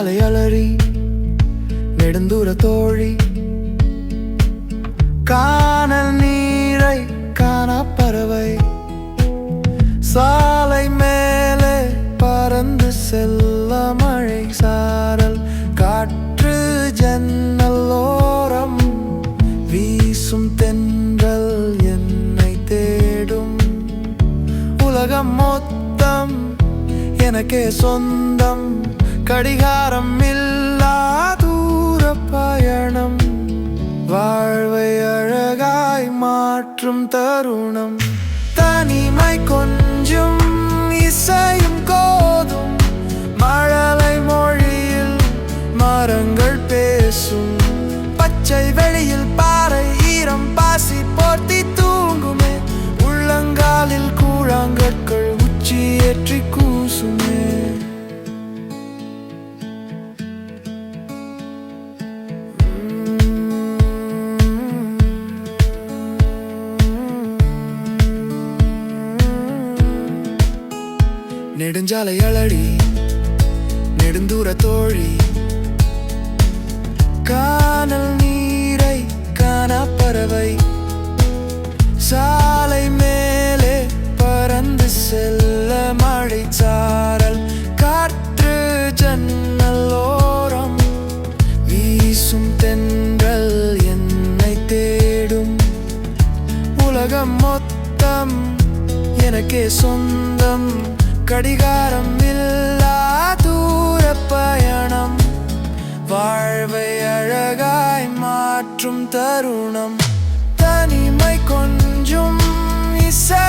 நெடுஞ்சாலை அலறி நெடுந்தூர தோழி காணல் நீரை காணா பறவை சாலை மேலே பறந்து செல்ல மழை சாரல் காற்று ஜன்னலோரம் வீசும் தென்றல் என்னை தேடும் உலகம் மொத்தம் எனக்கே சொந்தம் கடிகாரம் இல்லா தூர பயணம் வாழ்வை அழகாய் மாற்றும் தருணம் தனிமை கொஞ்சம் இசையும் கோதும் மழலை மொழியில் மரங்கள் பேசும் பச்சை வெளியில் பாறை ஈரம் பாசி போர்த்தி தூங்குமே உள்ளங்காலில் கூழாங்கற்கள் உச்சி ஏற்றி கூசுமே நெடுஞ்சாலை அலடி நெடுந்தூர தோழி காணல் நீரை காணா பறவை சாலை மேலே பறந்து செல்ல மழை சாரல் காற்று ஜன்னலோரம் வீசும் தென்றல் என்னை தேடும் உலகம் மொத்தம் எனக்கே சொந்தம் கடிகாரம் இல்லா தூர பயணம் வாழ்வை அழகாய் மாற்றும் தருணம் தனிமை கொஞ்சம் இசை